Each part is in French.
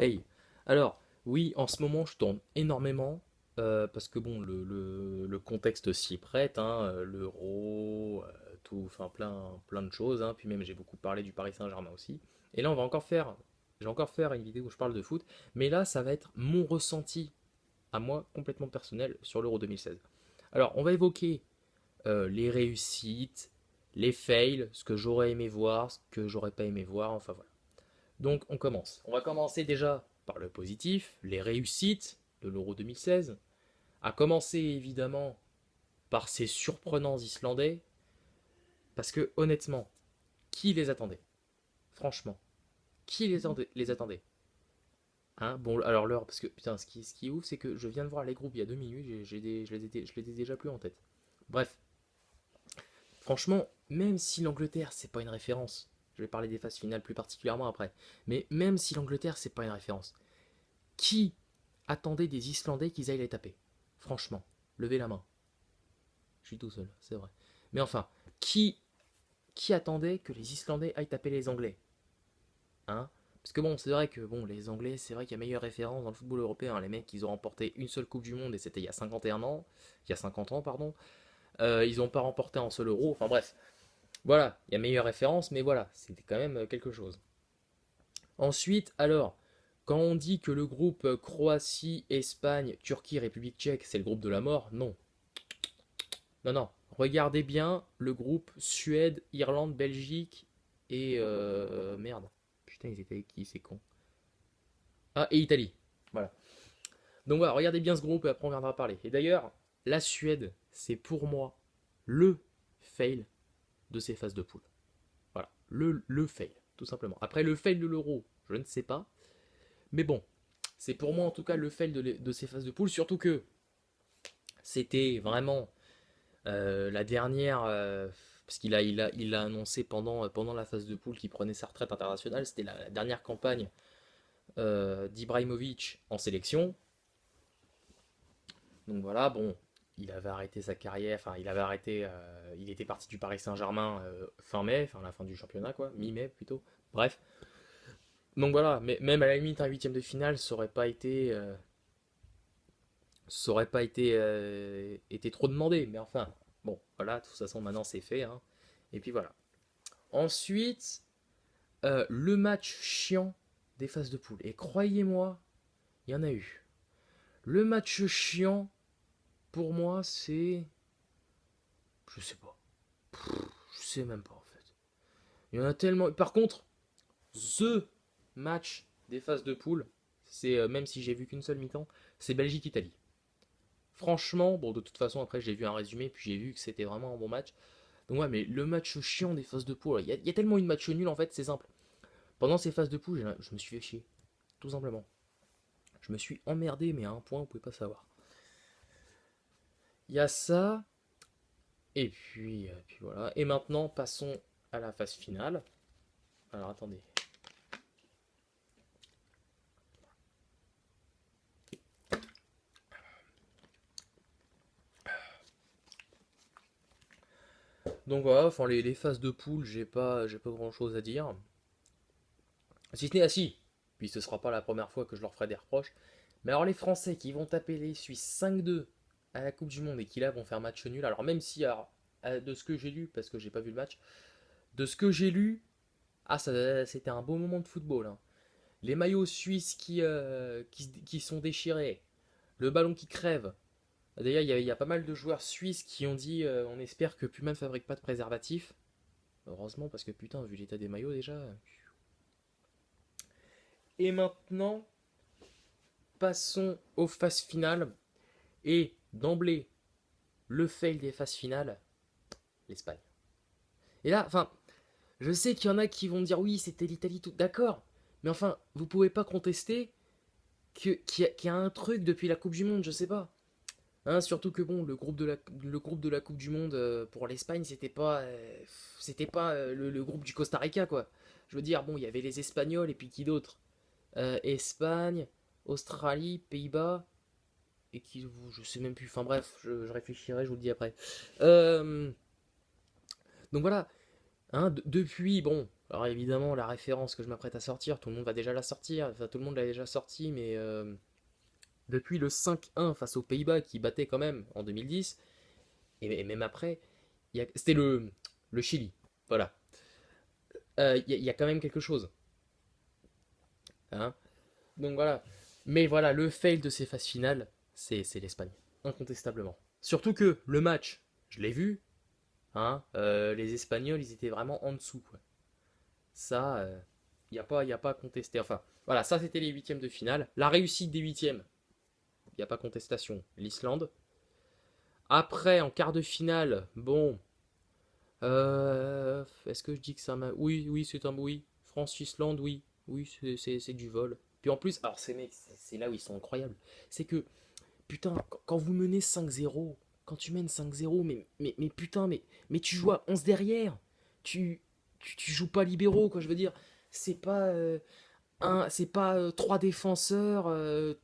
Hey, alors, oui, en ce moment, je tourne énormément parce que bon, le contexte s'y prête, hein, l'euro, tout, enfin plein de choses, hein, puis même j'ai beaucoup parlé du Paris Saint-Germain aussi. Et là, je vais encore faire une vidéo où je parle de foot, mais là, ça va être mon ressenti à moi complètement personnel sur l'Euro 2016. Alors, on va évoquer les réussites, les fails, ce que j'aurais aimé voir, ce que j'aurais pas aimé voir, enfin voilà. Donc on commence. On va commencer déjà par le positif, les réussites de l'Euro 2016. À commencer évidemment par ces surprenants Islandais, parce que honnêtement, qui les attendait? Franchement, qui les attendait? Hein, bon, alors l'heure, parce que putain, ce qui est ouf, c'est que je viens de voir les groupes il y a 2 minutes, je les ai déjà plus en tête. Bref, franchement, même si l'Angleterre, c'est pas une référence, je vais parler des phases finales plus particulièrement après, mais même si l'Angleterre, c'est pas une référence, qui attendait des Islandais qu'ils aillent les taper? Franchement, levez la main. Je suis tout seul, c'est vrai. Mais enfin, qui, qui attendait que les Islandais aillent taper les Anglais? Hein? Parce que bon, c'est vrai que bon, les Anglais, c'est vrai qu'il y a meilleure référence dans le football européen. Les mecs, ils ont remporté une seule Coupe du Monde et c'était il y a 51 ans. Il y a 50 ans, pardon. Ils n'ont pas remporté un seul euro. Enfin bref, voilà, il y a meilleure référence, mais voilà, c'était quand même quelque chose. Ensuite, alors, quand on dit que le groupe Croatie, Espagne, Turquie, République tchèque, c'est le groupe de la mort, non. Non, non. Regardez bien le groupe Suède, Irlande, Belgique et... merde. Putain, ils étaient avec qui, c'est con. Ah, et Italie. Voilà. Donc voilà, regardez bien ce groupe et après on viendra parler. Et d'ailleurs, la Suède, c'est pour moi le fail de ces phases de poule. Voilà, le fail, tout simplement. Après, le fail de l'euro, je ne sais pas. Mais bon, c'est pour moi en tout cas le fail de ces phases de poule, surtout que c'était vraiment la dernière, parce il a annoncé pendant la phase de poule qu'il prenait sa retraite internationale, c'était la dernière campagne d'Ibrahimovic en sélection. Donc voilà, bon, il avait arrêté sa carrière, enfin il avait arrêté, il était parti du Paris Saint-Germain fin mai, enfin la fin du championnat quoi, mi-mai plutôt. Bref, donc voilà, mais même à la limite un huitième de finale, ça aurait pas été trop demandé, mais enfin, bon, voilà, de toute façon maintenant c'est fait, hein. Et puis voilà. Ensuite, le match chiant des phases de poule. Et croyez-moi, il y en a eu. Le match chiant, pour moi, c'est... Je sais pas. Je sais même pas, en fait. Il y en a tellement... Par contre, ce match des phases de poule, c'est, même si j'ai vu qu'une seule mi-temps, c'est Belgique-Italie. Franchement, bon, de toute façon, après, j'ai vu un résumé, puis j'ai vu que c'était vraiment un bon match. Donc ouais, mais le match chiant des phases de poule, il y a tellement eu de matchs nuls, en fait, c'est simple. Pendant ces phases de poule, je me suis fait chier. Tout simplement. Je me suis emmerdé, mais à un point, vous pouvez pas savoir. Il y a ça, et puis voilà. Et maintenant, passons à la phase finale. Alors attendez. Donc voilà, enfin les phases de poule, j'ai pas grand chose à dire. Si ce n'est assis, puis ce sera pas la première fois que je leur ferai des reproches. Mais alors les Français qui vont taper les Suisses 5-2 à la Coupe du Monde et qui là vont faire match nul, alors même si, alors, de ce que j'ai lu, parce que j'ai pas vu le match, de ce que j'ai lu, ah c'était un beau moment de football, hein. Les maillots suisses qui sont déchirés, le ballon qui crève. D'ailleurs, il y a pas mal de joueurs suisses qui ont dit on espère que Puma ne fabrique pas de préservatifs. Heureusement, parce que putain, vu l'état des maillots déjà. Et maintenant, passons aux phases finales. Et d'emblée, le fail des phases finales, l'Espagne. Et là, enfin, je sais qu'il y en a qui vont me dire oui, c'était l'Italie, tout. D'accord. Mais enfin, vous pouvez pas contester qu'il y a un truc depuis la Coupe du Monde, je sais pas. Hein, surtout que bon, le groupe de la Coupe du Monde pour l'Espagne, c'était pas le groupe du Costa Rica, quoi. Je veux dire, bon, il y avait les Espagnols et puis qui d'autre? Espagne, Australie, Pays-Bas, et qui, je sais même plus, enfin bref, je réfléchirai, je vous le dis après. Euh, donc voilà, hein, depuis, bon, Alors évidemment, la référence que je m'apprête à sortir, tout le monde va déjà la sortir, enfin tout le monde l'a déjà sorti, mais depuis le 5-1 face aux Pays-Bas qui battait quand même en 2010, et même après, c'était le Chili, voilà. Il y a quand même quelque chose, hein. Donc voilà. Mais voilà, le fail de ces phases finales, c'est l'Espagne, incontestablement. Surtout que le match, je l'ai vu, hein, les Espagnols, ils étaient vraiment en dessous, quoi. Ça, y a pas à contester. Enfin, voilà, ça c'était les huitièmes de finale. La réussite des huitièmes, il n'y a pas contestation. L'Islande. Après, en quart de finale, bon, est-ce que je dis que ça m'a... Oui, oui, c'est un oui. France-Islande, oui. Oui, c'est du vol. Puis en plus, alors ces mecs, c'est là où ils sont incroyables. C'est que, putain, quand vous menez 5-0, quand tu mènes 5-0, mais putain, mais tu joues à 11 derrière. Tu joues pas libéraux, quoi, je veux dire. C'est pas, c'est pas 3 défenseurs,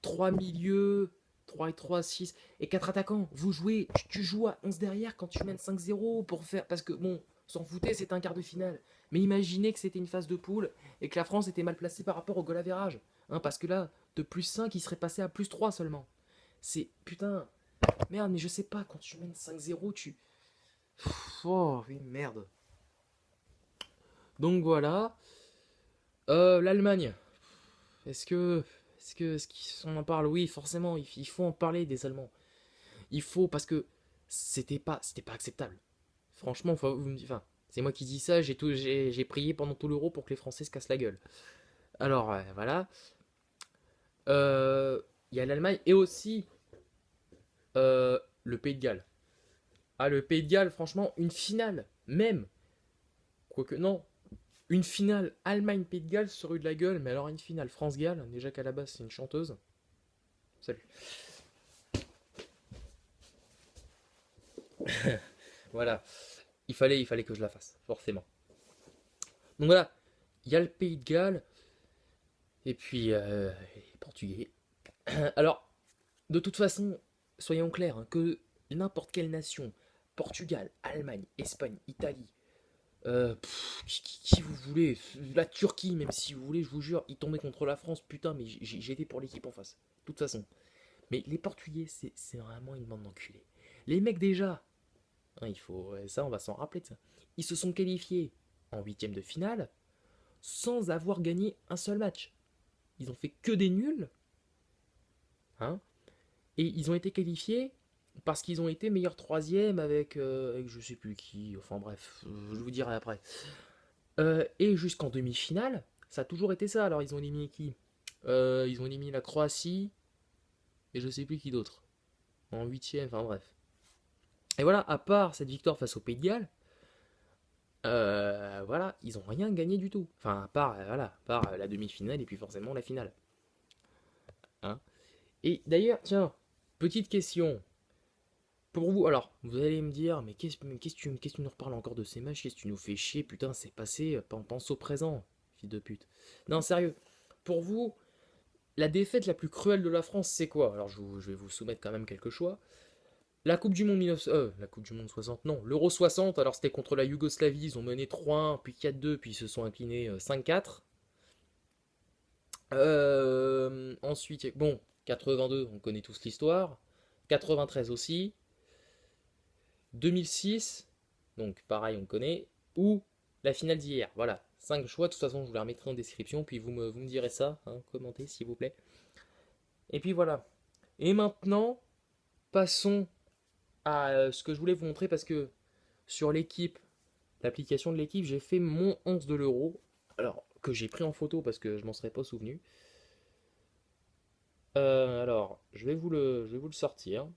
3 milieux, 3 et 3 6 et 4 attaquants. Vous jouez, tu joues à 11 derrière quand tu mènes 5-0 pour faire. Parce que bon, s'en foutait, c'est un quart de finale. Mais imaginez que c'était une phase de poule et que la France était mal placée par rapport au goal average. Hein, parce que là, de plus 5, il serait passé à plus 3 seulement. C'est. Putain. Merde, mais je sais pas, quand tu mènes 5-0, tu. Oh, oui, merde. Donc voilà. L'Allemagne. Est-ce que. Est-ce qu'on en parle? Oui, forcément, il faut en parler des Allemands. Il faut, parce que c'était pas acceptable. Franchement, vous me dites, enfin, c'est moi qui dis ça, j'ai prié pendant tout l'euro pour que les Français se cassent la gueule. Alors, voilà. Il y a l'Allemagne et aussi le Pays de Galles. Ah, le Pays de Galles, franchement, une finale, même. Quoique, non. Une finale Allemagne-Pays de Galles serait eu de la gueule, mais alors une finale France-Galles, déjà qu'à la base c'est une chanteuse. Salut. Voilà. Il fallait que je la fasse, forcément. Donc voilà, il y a le Pays de Galles, et puis les Portugais. Alors, de toute façon, soyons clairs, hein, que n'importe quelle nation, Portugal, Allemagne, Espagne, Italie, qui vous voulez, la Turquie, même si vous voulez, je vous jure, ils tombaient contre la France, putain, mais j'étais pour l'équipe en face. De toute façon. Mais les Portugais, c'est vraiment une bande d'enculés. Les mecs, déjà, hein, ça, on va s'en rappeler de ça. Ils se sont qualifiés en huitième de finale sans avoir gagné un seul match. Ils ont fait que des nuls, hein, et ils ont été qualifiés parce qu'ils ont été meilleurs troisième avec je sais plus qui, enfin bref, je vous dirai après. Et jusqu'en demi-finale, ça a toujours été ça. Alors ils ont éliminé qui? Ils ont éliminé la Croatie et je sais plus qui d'autre. En huitième, enfin bref. Et voilà, à part cette victoire face au Pays de Galles, voilà, ils ont rien gagné du tout. Enfin, à part la demi-finale et puis forcément la finale. Hein. Et d'ailleurs, tiens, petite question. Pour vous, alors, vous allez me dire, mais qu'est-ce que tu nous reparles encore de ces matchs? Qu'est-ce que tu nous fais chier? Putain, c'est passé, pense au présent, fils de pute. Non, sérieux. Pour vous, la défaite la plus cruelle de la France, c'est quoi? Alors, je vais vous soumettre quand même quelques choix. La Coupe du Monde 1900, la Coupe du Monde 60, non. L'Euro 60, alors c'était contre la Yougoslavie, ils ont mené 3-1, puis 4-2, puis ils se sont inclinés 5-4. Ensuite, bon, 82, on connaît tous l'histoire. 93 aussi. 2006, donc pareil, on connaît. Ou la finale d'hier. Voilà, 5 choix. De toute façon, je vous la remettrai en description, puis vous me direz ça, hein, commentez s'il vous plaît. Et puis voilà. Et maintenant, passons à ce que je voulais vous montrer, parce que sur l'équipe, l'application de l'équipe, j'ai fait mon 11 de l'euro. Alors, que j'ai pris en photo parce que je m'en serais pas souvenu. Alors, je vais vous le sortir.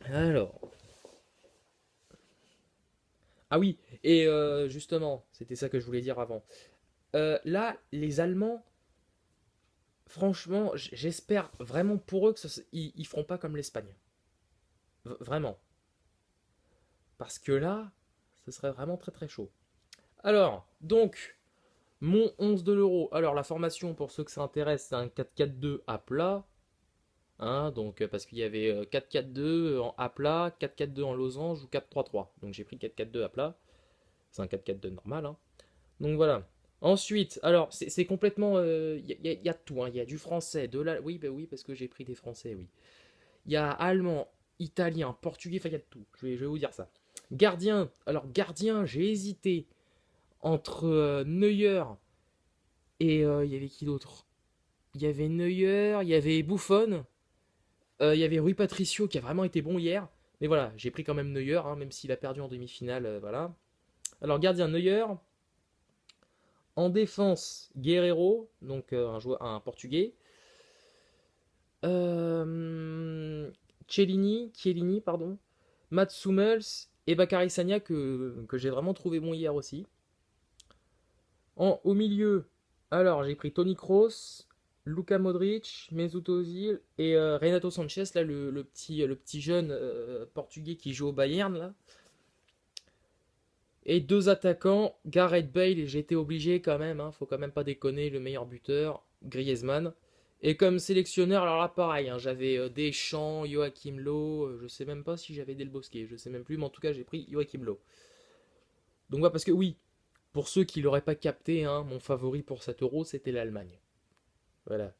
Alors, ah oui, et justement, c'était ça que je voulais dire avant. Là, les Allemands, franchement, j'espère vraiment pour eux que ils feront pas comme l'Espagne. Vraiment. Parce que là, ce serait vraiment très très chaud. Alors, donc, mon 11 de l'euro. Alors, la formation, pour ceux que ça intéresse, c'est un 4-4-2 à plat. Hein, donc, parce qu'il y avait 4-4-2 en à plat, 4-4-2 en losange ou 4-3-3. Donc, j'ai pris 4-4-2 à plat. C'est un 4-4 de normal, hein. Donc voilà. Ensuite, alors, c'est complètement. Il y a de tout, hein. Il y a du français, de la. Oui, bah oui, parce que j'ai pris des français, oui. Il y a allemand, italien, portugais, enfin, il y a de tout. Je vais vous dire ça. Gardien. Alors, gardien, j'ai hésité entre Neuer et il y avait qui d'autre? Il y avait Neuer, il y avait Buffon, il y avait Rui Patricio qui a vraiment été bon hier. Mais voilà, j'ai pris quand même Neuer, hein, même s'il a perdu en demi-finale. Voilà. Alors, gardien Neuer. En défense, Guerreiro, donc un portugais. Euh, Chiellini, pardon. Mats Hummels et Bakary Sagna que j'ai vraiment trouvé bon hier aussi. Au milieu, alors j'ai pris Toni Kroos, Luka Modric, Mesut Ozil et Renato Sanchez, là le petit jeune portugais qui joue au Bayern là. Et deux attaquants, Gareth Bale, et j'ai été obligé quand même, hein, faut quand même pas déconner, le meilleur buteur, Griezmann. Et comme sélectionneur, alors là pareil, hein, j'avais Deschamps, Joachim Löw, je sais même pas si j'avais Del Bosque, je sais même plus, mais en tout cas j'ai pris Joachim Löw. Donc voilà, parce que oui, pour ceux qui l'auraient pas capté, hein, mon favori pour cet euro c'était l'Allemagne. Voilà.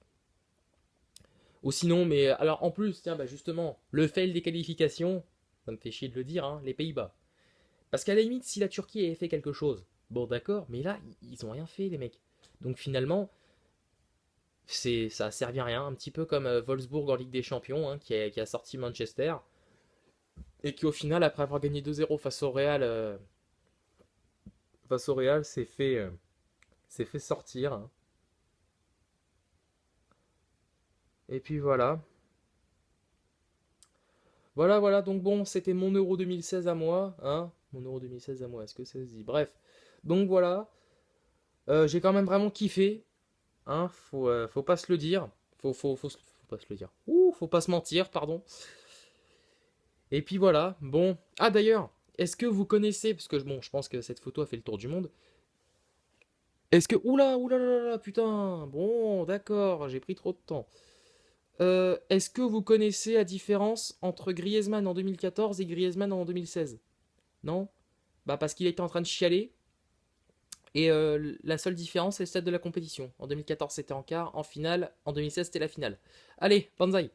Ou sinon, mais alors en plus, tiens, bah justement, le fail des qualifications, ça me fait chier de le dire, hein, les Pays-Bas. Parce qu'à la limite, si la Turquie avait fait quelque chose, bon d'accord, mais là, ils ont rien fait, les mecs. Donc finalement, ça a servi à rien, un petit peu comme Wolfsburg en Ligue des Champions, hein, qui a sorti Manchester, et qui au final, après avoir gagné 2-0 face au Real, s'est fait sortir, hein. Et puis voilà. Voilà, voilà, donc bon, c'était mon Euro 2016 à moi, hein. Mon Euro 2016 à moi, est-ce que ça se dit? Bref. Donc voilà. J'ai quand même vraiment kiffé. Hein, faut pas se le dire. Faut pas se le dire. Ouh, faut pas se mentir, pardon. Et puis voilà, bon. Ah d'ailleurs, est-ce que vous connaissez, parce que bon, je pense que cette photo a fait le tour du monde. Est-ce que... Oula, oula, là, là, putain. Bon, d'accord, j'ai pris trop de temps. Est-ce que vous connaissez la différence entre Griezmann en 2014 et Griezmann en 2016? Non? Bah parce qu'il était en train de chialer. Et la seule différence, c'est le stade de la compétition. En 2014, c'était en quart. En finale, en 2016, c'était la finale. Allez, Banzai!